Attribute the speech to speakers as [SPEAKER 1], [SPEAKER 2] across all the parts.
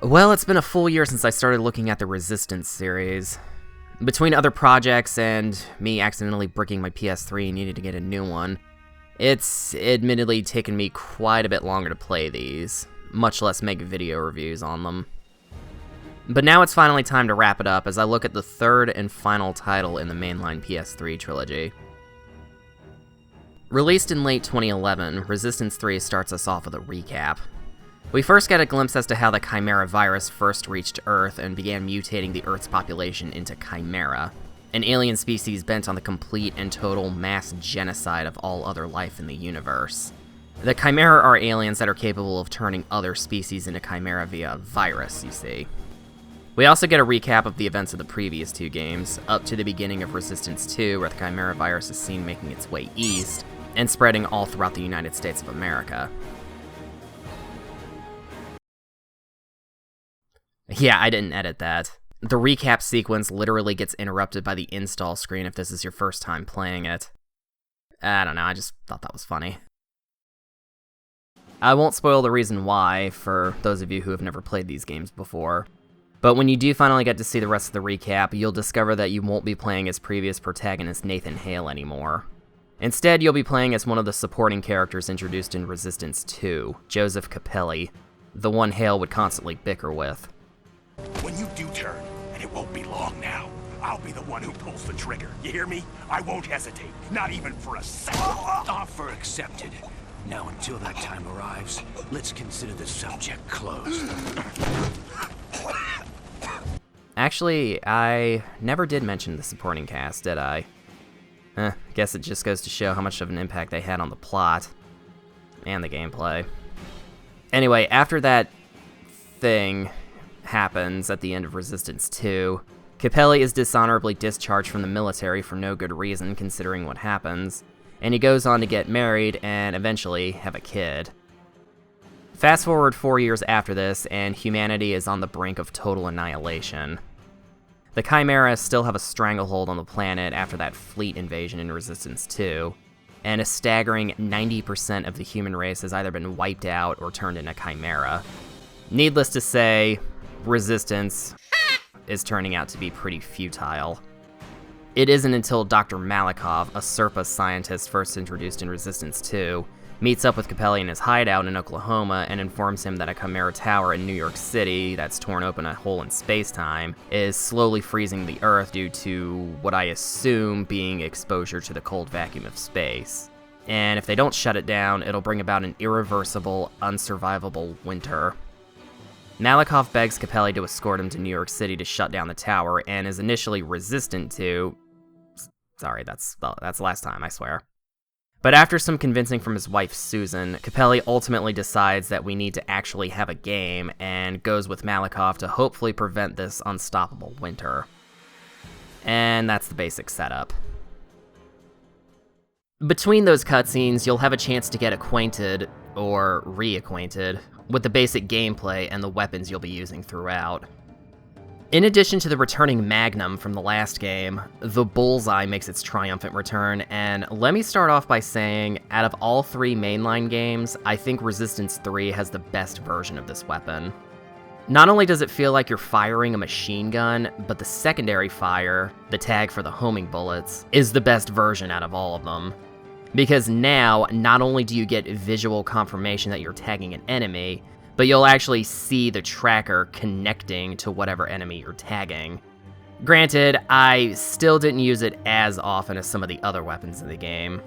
[SPEAKER 1] Well, it's been a full year since I started looking at the Resistance series. Between other projects and me accidentally bricking my PS3 and needing to get a new one, it's admittedly taken me quite a bit longer to play these, much less make video reviews on them. But now it's finally time to wrap it up as I look at the third and final title in the mainline PS3 trilogy. Released in late 2011, Resistance 3 starts us off with a recap. We first get a glimpse as to how the Chimera virus first reached Earth and began mutating the Earth's population into Chimera, an alien species bent on the complete and total mass genocide of all other life in the universe. The Chimera are aliens that are capable of turning other species into Chimera via a virus, you see. We also get a recap of the events of the previous two games, up to the beginning of Resistance 2, where the Chimera virus is seen making its way east, and spreading all throughout the United States of America. Yeah, I didn't edit that. The recap sequence literally gets interrupted by the install screen if this is your first time playing it. I don't know, I just thought that was funny. I won't spoil the reason why for those of you who have never played these games before, but when you do finally get to see the rest of the recap, you'll discover that you won't be playing as previous protagonist Nathan Hale anymore. Instead, you'll be playing as one of the supporting characters introduced in Resistance 2, Joseph Capelli, the one Hale would constantly bicker with.
[SPEAKER 2] When you do turn, and it won't be long now, I'll be the one who pulls the trigger. You hear me? I won't hesitate, not even for a second.
[SPEAKER 3] Offer accepted. Now, until that time arrives, let's consider the subject closed.
[SPEAKER 1] Actually, I never did mention the supporting cast, did I? Guess it just goes to show how much of an impact they had on the plot and the gameplay. Anyway, after that thing happens at the end of Resistance 2, Capelli is dishonorably discharged from the military for no good reason considering what happens, and he goes on to get married and eventually have a kid. Fast forward 4 years after this, and humanity is on the brink of total annihilation. The Chimera still have a stranglehold on the planet after that fleet invasion in Resistance 2, and a staggering 90% of the human race has either been wiped out or turned into Chimera. Needless to say, Resistance is turning out to be pretty futile. It isn't until Dr. Malikov, a Serpa scientist first introduced in Resistance 2, meets up with Capelli in his hideout in Oklahoma and informs him that a Chimera tower in New York City that's torn open a hole in space-time is slowly freezing the Earth due to what I assume being exposure to the cold vacuum of space. And if they don't shut it down, it'll bring about an irreversible, unsurvivable winter. Malikov begs Capelli to escort him to New York City to shut down the tower, and is initially resistant to... Sorry, that's the last time, I swear. But after some convincing from his wife Susan, Capelli ultimately decides that we need to actually have a game, and goes with Malikov to hopefully prevent this unstoppable winter. And that's the basic setup. Between those cutscenes, you'll have a chance to get acquainted, or reacquainted, with the basic gameplay and the weapons you'll be using throughout. In addition to the returning Magnum from the last game, the Bullseye makes its triumphant return, and let me start off by saying, out of all three mainline games, I think Resistance 3 has the best version of this weapon. Not only does it feel like you're firing a machine gun, but the secondary fire, the tag for the homing bullets, is the best version out of all of them. Because now, not only do you get visual confirmation that you're tagging an enemy, but you'll actually see the tracker connecting to whatever enemy you're tagging. Granted, I still didn't use it as often as some of the other weapons in the game,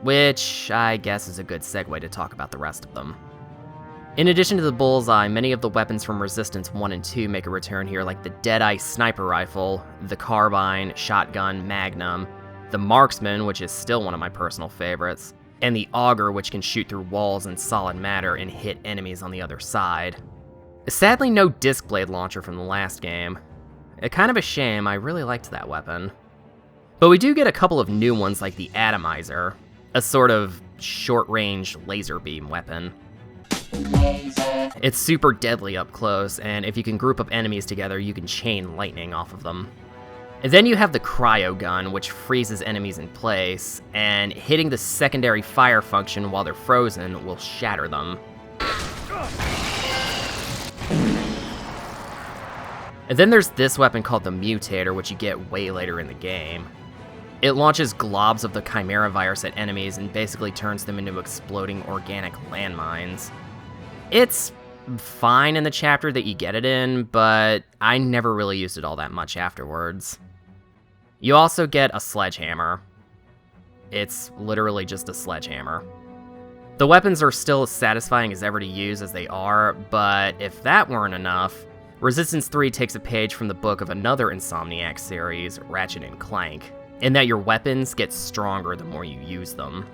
[SPEAKER 1] which I guess is a good segue to talk about the rest of them. In addition to the Bullseye, many of the weapons from Resistance 1 and 2 make a return here, like the Deadeye sniper rifle, the carbine, shotgun, Magnum, the Marksman, which is still one of my personal favorites, and the Auger, which can shoot through walls and solid matter and hit enemies on the other side. Sadly, no disc blade launcher from the last game. Kind of a shame, I really liked that weapon. But we do get a couple of new ones like the Atomizer, a sort of short-range laser beam weapon. It's super deadly up close, and if you can group up enemies together, you can chain lightning off of them. And then you have the Cryo Gun, which freezes enemies in place, and hitting the secondary fire function while they're frozen will shatter them. And then there's this weapon called the Mutator, which you get way later in the game. It launches globs of the Chimera virus at enemies and basically turns them into exploding organic landmines. It's fine in the chapter that you get it in, but I never really used it all that much afterwards. You also get a sledgehammer. It's literally just a sledgehammer. The weapons are still as satisfying as ever to use as they are, but if that weren't enough, Resistance 3 takes a page from the book of another Insomniac series, Ratchet & Clank, in that your weapons get stronger the more you use them.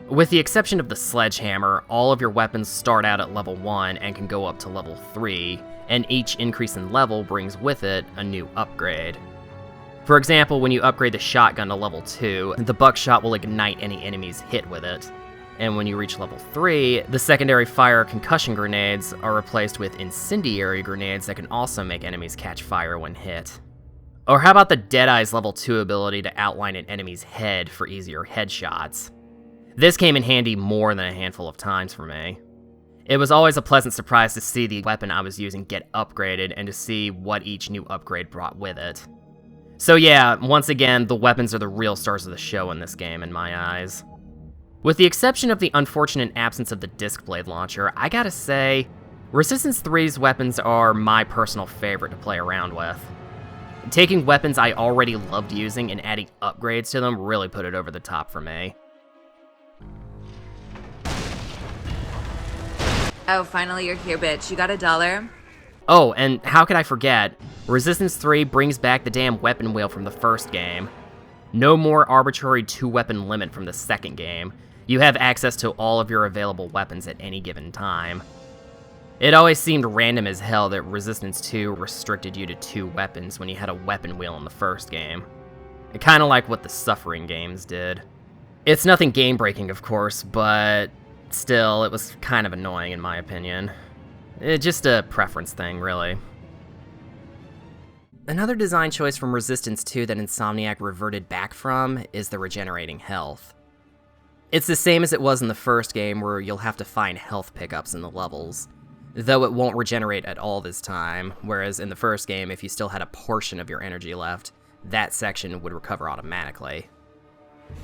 [SPEAKER 1] With the exception of the sledgehammer, all of your weapons start out at level 1 and can go up to level 3, and each increase in level brings with it a new upgrade. For example, when you upgrade the shotgun to level 2, the buckshot will ignite any enemies hit with it. And when you reach level 3, the secondary fire concussion grenades are replaced with incendiary grenades that can also make enemies catch fire when hit. Or how about the Deadeye's level 2 ability to outline an enemy's head for easier headshots? This came in handy more than a handful of times for me. It was always a pleasant surprise to see the weapon I was using get upgraded and to see what each new upgrade brought with it. So yeah, once again, the weapons are the real stars of the show in this game in my eyes. With the exception of the unfortunate absence of the disc blade launcher, I gotta say, Resistance 3's weapons are my personal favorite to play around with. Taking weapons I already loved using and adding upgrades to them really put it over the top for me.
[SPEAKER 4] Oh, finally you're here, bitch. You got $1?
[SPEAKER 1] Oh, and how could I forget? Resistance 3 brings back the damn weapon wheel from the first game. No more arbitrary 2-weapon limit from the second game. You have access to all of your available weapons at any given time. It always seemed random as hell that Resistance 2 restricted you to 2 weapons when you had a weapon wheel in the first game. Kinda like what the Suffering games did. It's nothing game-breaking, of course, but still, it was kind of annoying in my opinion. It's just a preference thing, really. Another design choice from Resistance 2 that Insomniac reverted back from is the regenerating health. It's the same as it was in the first game, where you'll have to find health pickups in the levels, though it won't regenerate at all this time, whereas in the first game, if you still had a portion of your energy left, that section would recover automatically.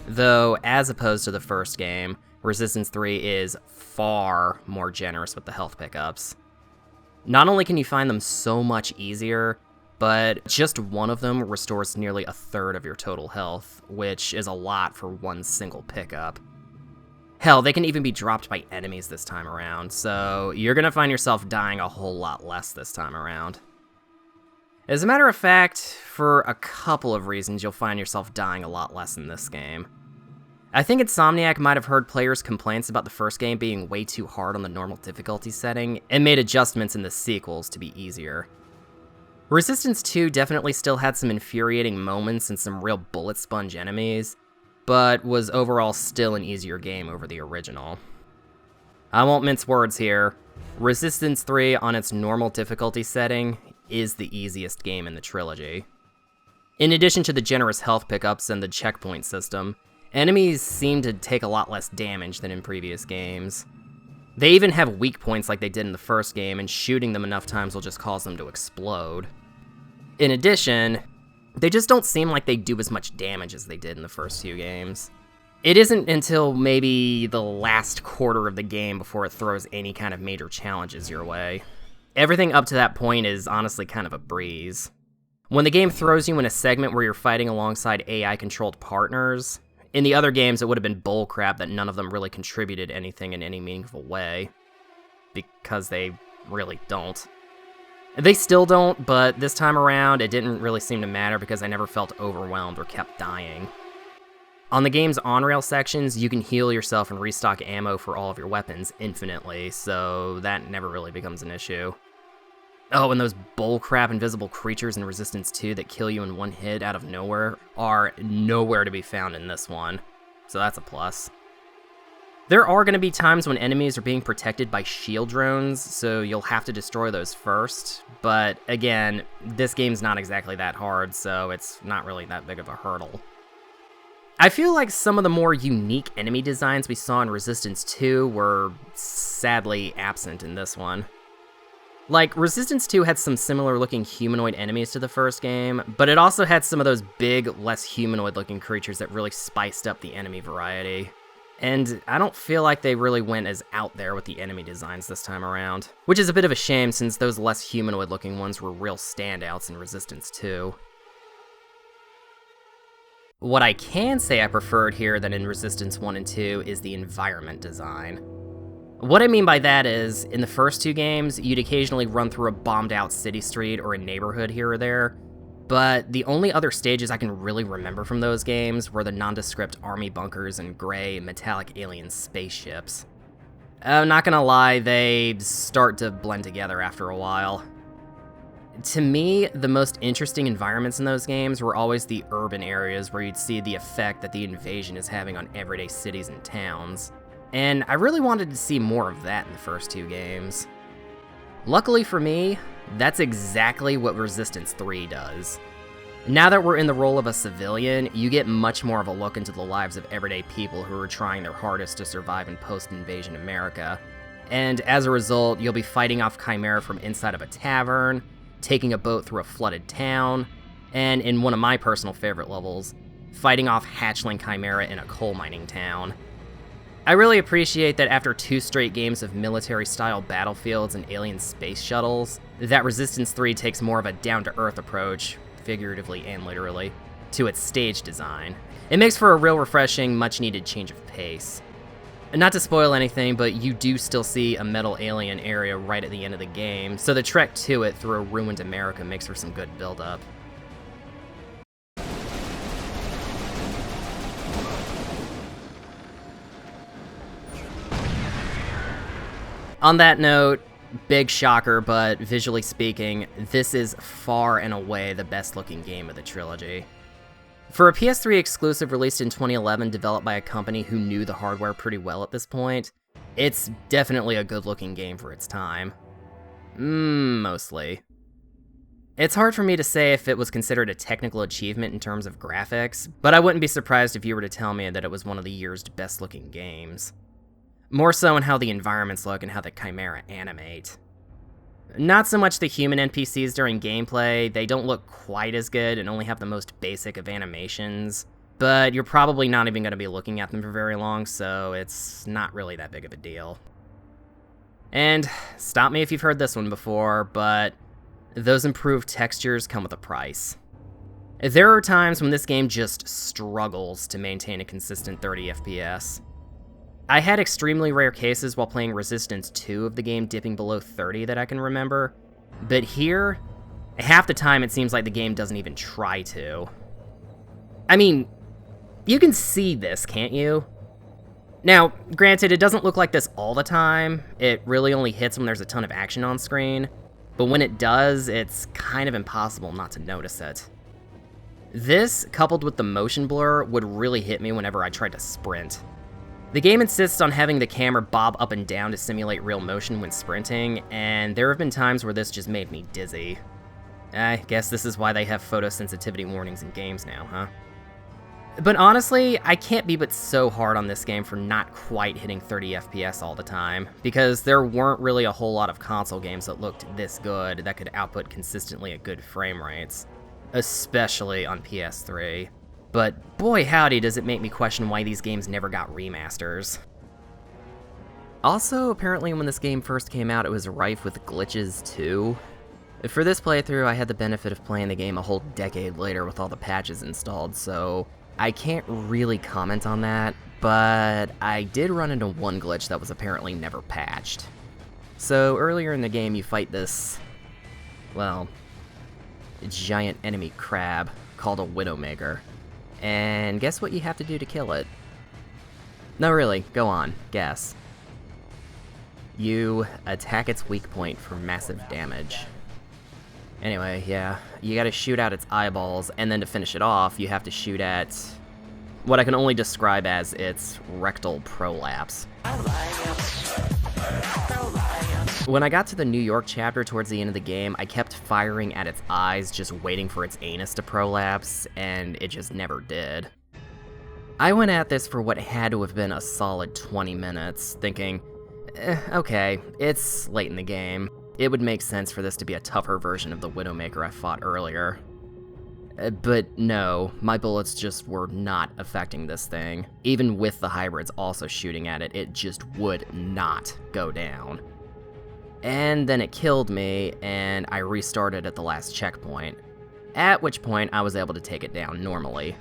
[SPEAKER 1] Though, as opposed to the first game, Resistance 3 is far more generous with the health pickups. Not only can you find them so much easier, but just one of them restores nearly a third of your total health, which is a lot for one single pickup. Hell, they can even be dropped by enemies this time around, so you're gonna find yourself dying a whole lot less this time around. As a matter of fact, for a couple of reasons, you'll find yourself dying a lot less in this game. I think Insomniac might have heard players' complaints about the first game being way too hard on the normal difficulty setting, and made adjustments in the sequels to be easier. Resistance 2 definitely still had some infuriating moments and some real bullet sponge enemies, but was overall still an easier game over the original. I won't mince words here. Resistance 3 on its normal difficulty setting is the easiest game in the trilogy. In addition to the generous health pickups and the checkpoint system, enemies seem to take a lot less damage than in previous games. They even have weak points like they did in the first game, and shooting them enough times will just cause them to explode. In addition, they just don't seem like they do as much damage as they did in the first few games. It isn't until maybe the last quarter of the game before it throws any kind of major challenges your way. Everything up to that point is honestly kind of a breeze. When the game throws you in a segment where you're fighting alongside AI-controlled partners, in the other games it would have been bullcrap that none of them really contributed anything in any meaningful way. Because they really don't. They still don't, but this time around, it didn't really seem to matter because I never felt overwhelmed or kept dying. On the game's on-rail sections, you can heal yourself and restock ammo for all of your weapons infinitely, so that never really becomes an issue. Oh, and those bullcrap invisible creatures in Resistance 2 that kill you in one hit out of nowhere are nowhere to be found in this one, so that's a plus. There are going to be times when enemies are being protected by shield drones, so you'll have to destroy those first, but again, this game's not exactly that hard, so it's not really that big of a hurdle. I feel like some of the more unique enemy designs we saw in Resistance 2 were sadly absent in this one. Like, Resistance 2 had some similar-looking humanoid enemies to the first game, but it also had some of those big, less humanoid-looking creatures that really spiced up the enemy variety. And I don't feel like they really went as out there with the enemy designs this time around, which is a bit of a shame since those less humanoid-looking ones were real standouts in Resistance 2. What I can say I preferred here than in Resistance 1 and 2 is the environment design. What I mean by that is, in the first two games, you'd occasionally run through a bombed-out city street or a neighborhood here or there, but the only other stages I can really remember from those games were the nondescript army bunkers and gray, metallic alien spaceships. I'm not gonna lie, they start to blend together after a while. To me, the most interesting environments in those games were always the urban areas where you'd see the effect that the invasion is having on everyday cities and towns. And I really wanted to see more of that in the first two games. Luckily for me, that's exactly what Resistance 3 does. Now that we're in the role of a civilian, you get much more of a look into the lives of everyday people who are trying their hardest to survive in post-invasion America. And as a result, you'll be fighting off Chimera from inside of a tavern, taking a boat through a flooded town, and in one of my personal favorite levels, fighting off hatchling Chimera in a coal mining town. I really appreciate that after 2 straight games of military-style battlefields and alien space shuttles, that Resistance 3 takes more of a down-to-earth approach, figuratively and literally, to its stage design. It makes for a real refreshing, much-needed change of pace. Not to spoil anything, but you do still see a metal alien area right at the end of the game, so the trek to it through a ruined America makes for some good build-up. On that note, big shocker, but visually speaking, this is far and away the best looking game of the trilogy. For a PS3 exclusive released in 2011 developed by a company who knew the hardware pretty well at this point, it's definitely a good looking game for its time. Mostly. It's hard for me to say if it was considered a technical achievement in terms of graphics, but I wouldn't be surprised if you were to tell me that it was one of the year's best looking games. More so in how the environments look and how the Chimera animate. Not so much the human NPCs during gameplay, they don't look quite as good and only have the most basic of animations, but you're probably not even going to be looking at them for very long, so it's not really that big of a deal. And stop me if you've heard this one before, but those improved textures come with a price. There are times when this game just struggles to maintain a consistent 30 FPS. I had extremely rare cases while playing Resistance 2 of the game dipping below 30 that I can remember, but here, half the time it seems like the game doesn't even try to. I mean, you can see this, can't you? Now, granted, it doesn't look like this all the time, it really only hits when there's a ton of action on screen, but when it does, it's kind of impossible not to notice it. This, coupled with the motion blur, would really hit me whenever I tried to sprint. The game insists on having the camera bob up and down to simulate real motion when sprinting, and there have been times where this just made me dizzy. I guess this is why they have photosensitivity warnings in games now, huh? But honestly, I can't be but so hard on this game for not quite hitting 30 FPS all the time, because there weren't really a whole lot of console games that looked this good that could output consistently at good frame rates, especially on PS3. But boy howdy does it make me question why these games never got remasters. Also, apparently when this game first came out, it was rife with glitches too. For this playthrough, I had the benefit of playing the game a whole decade later with all the patches installed, so I can't really comment on that, but I did run into one glitch that was apparently never patched. So earlier in the game, you fight this, well, giant enemy crab called a Widowmaker. And guess what you have to do to kill it? No, really, go on, guess. You attack its weak point for massive damage. Anyway, yeah, you gotta shoot out its eyeballs, and then to finish it off, you have to shoot at what I can only describe as its rectal prolapse. When I got to the New York chapter towards the end of the game, I kept firing at its eyes, just waiting for its anus to prolapse, and it just never did. I went at this for what had to have been a solid 20 minutes, thinking, okay, it's late in the game, it would make sense for this to be a tougher version of the Widowmaker I fought earlier. But no, my bullets just were not affecting this thing. Even with the hybrids also shooting at it, it just would not go down. And then it killed me, and I restarted at the last checkpoint, at which point I was able to take it down normally.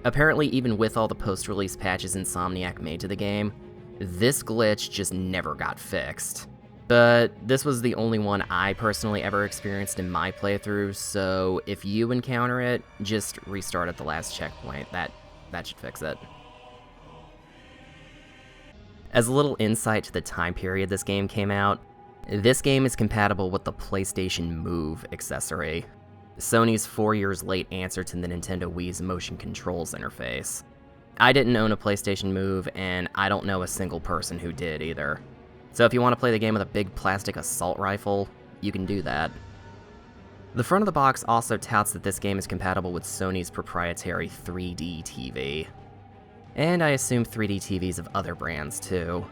[SPEAKER 1] Apparently, even with all the post-release patches Insomniac made to the game, this glitch just never got fixed. But this was the only one I personally ever experienced in my playthrough, so if you encounter it, just restart at the last checkpoint. That should fix it. As a little insight to the time period this game came out, this game is compatible with the PlayStation Move accessory, Sony's 4 years late answer to the Nintendo Wii's motion controls interface. I didn't own a PlayStation Move, and I don't know a single person who did either. So if you want to play the game with a big plastic assault rifle, you can do that. The front of the box also touts that this game is compatible with Sony's proprietary 3D TV. And I assume 3D TVs of other brands too.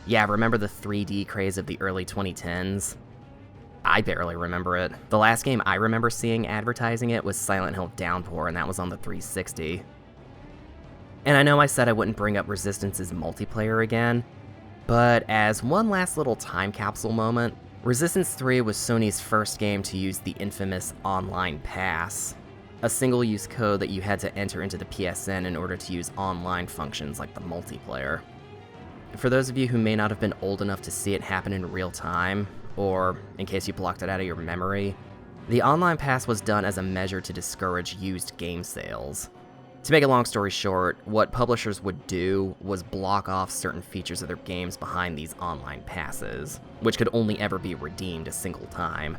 [SPEAKER 1] Yeah, remember the 3D craze of the early 2010s? I barely remember it. The last game I remember seeing advertising it was Silent Hill Downpour, and that was on the 360. And I know I said I wouldn't bring up Resistance's multiplayer again, but as one last little time capsule moment, Resistance 3 was Sony's first game to use the infamous Online Pass, a single-use code that you had to enter into the PSN in order to use online functions like the multiplayer. For those of you who may not have been old enough to see it happen in real time, or in case you blocked it out of your memory, the Online Pass was done as a measure to discourage used game sales. To make a long story short, what publishers would do was block off certain features of their games behind these online passes, which could only ever be redeemed a single time.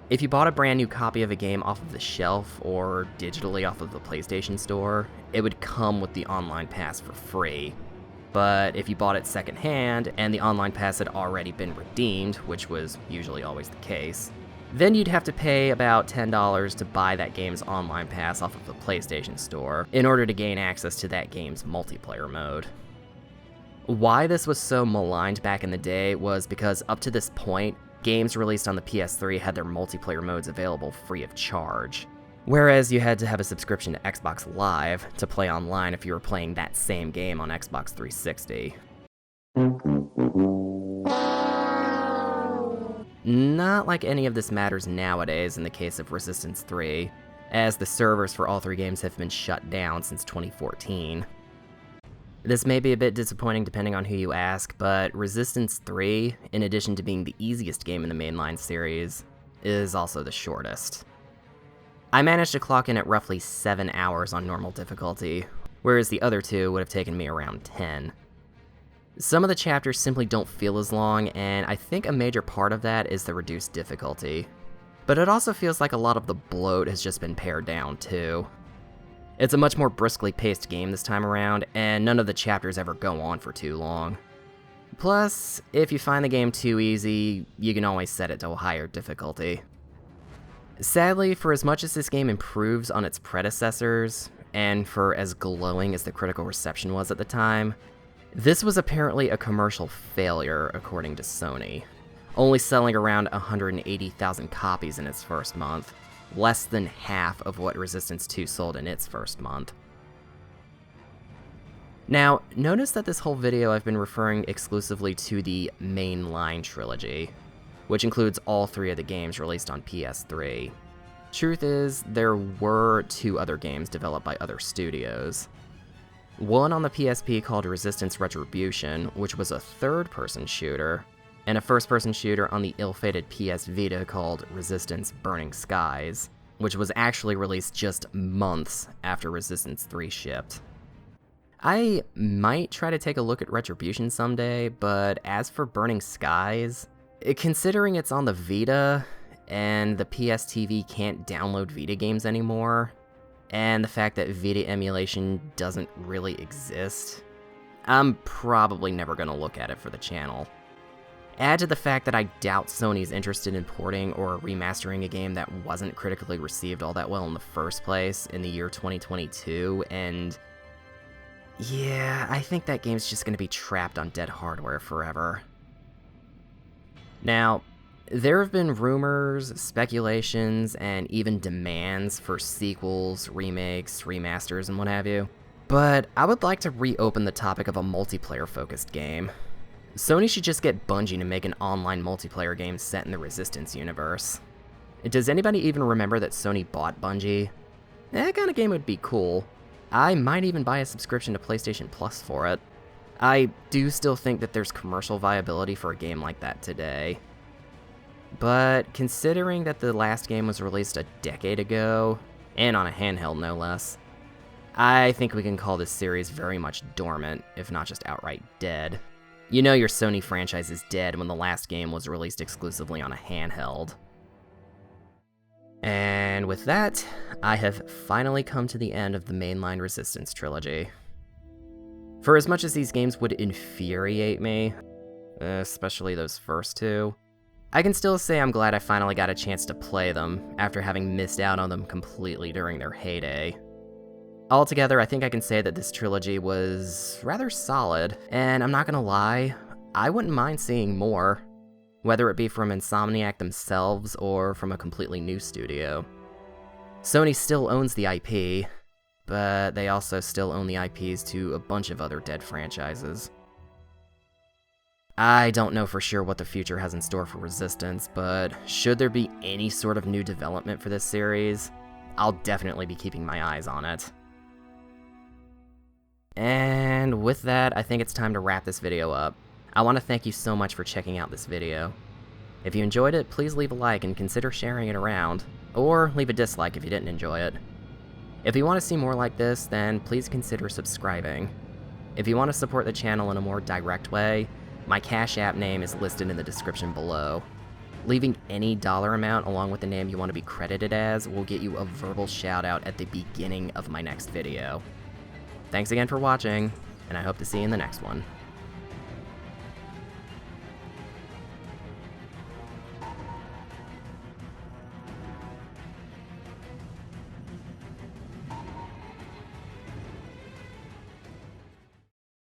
[SPEAKER 1] If you bought a brand new copy of a game off of the shelf or digitally off of the PlayStation Store, it would come with the online pass for free. But if you bought it secondhand and the online pass had already been redeemed, which was usually always the case, then you'd have to pay about $10 to buy that game's online pass off of the PlayStation Store in order to gain access to that game's multiplayer mode. Why this was so maligned back in the day was because up to this point, games released on the PS3 had their multiplayer modes available free of charge, whereas you had to have a subscription to Xbox Live to play online if you were playing that same game on Xbox 360. Not like any of this matters nowadays in the case of Resistance 3, as the servers for all three games have been shut down since 2014. This may be a bit disappointing depending on who you ask, but Resistance 3, in addition to being the easiest game in the mainline series, is also the shortest. I managed to clock in at roughly 7 hours on normal difficulty, whereas the other two would have taken me around 10. Some of the chapters simply don't feel as long, and I think a major part of that is the reduced difficulty. But it also feels like a lot of the bloat has just been pared down too. It's a much more briskly paced game this time around, and none of the chapters ever go on for too long. Plus, if you find the game too easy, you can always set it to a higher difficulty. Sadly, for as much as this game improves on its predecessors, and for as glowing as the critical reception was at the time, this was apparently a commercial failure, according to Sony, only selling around 180,000 copies in its first month, less than half of what Resistance 2 sold in its first month. Now, notice that this whole video I've been referring exclusively to the mainline trilogy, which includes all three of the games released on PS3. Truth is, there were 2 other games developed by other studios. One on the PSP called Resistance Retribution, which was a third-person shooter, and a first-person shooter on the ill-fated PS Vita called Resistance Burning Skies, which was actually released just months after Resistance 3 shipped. I might try to take a look at Retribution someday, but as for Burning Skies, considering it's on the Vita, and the PS TV can't download Vita games anymore, and the fact that Vita emulation doesn't really exist, I'm probably never going to look at it for the channel. Add to the fact that I doubt Sony's interested in porting or remastering a game that wasn't critically received all that well in the first place in the year 2022, and yeah, I think that game's just going to be trapped on dead hardware forever. Now, There have been rumors, speculations, and even demands for sequels, remakes, remasters, and what have you. But I would like to reopen the topic of a multiplayer-focused game. Sony should just get Bungie to make an online multiplayer game set in the Resistance universe. Does anybody even remember that Sony bought Bungie? That kind of game would be cool. I might even buy a subscription to PlayStation Plus for it. I do still think that there's commercial viability for a game like that today. But considering that the last game was released a decade ago, and on a handheld no less, I think we can call this series very much dormant, if not just outright dead. You know your Sony franchise is dead when the last game was released exclusively on a handheld. And with that, I have finally come to the end of the mainline Resistance trilogy. For as much as these games would infuriate me, especially those first two, I can still say I'm glad I finally got a chance to play them after having missed out on them completely during their heyday. Altogether, I think I can say that this trilogy was rather solid, and I'm not gonna lie, I wouldn't mind seeing more, whether it be from Insomniac themselves or from a completely new studio. Sony still owns the IP, but they also still own the IPs to a bunch of other dead franchises. I don't know for sure what the future has in store for Resistance, but should there be any sort of new development for this series, I'll definitely be keeping my eyes on it. And with that, I think it's time to wrap this video up. I want to thank you so much for checking out this video. If you enjoyed it, please leave a like and consider sharing it around, or leave a dislike if you didn't enjoy it. If you want to see more like this, then please consider subscribing. If you want to support the channel in a more direct way, my Cash App name is listed in the description below. Leaving any dollar amount along with the name you want to be credited as will get you a verbal shout out at the beginning of my next video. Thanks again for watching, and I hope to see you in the next one.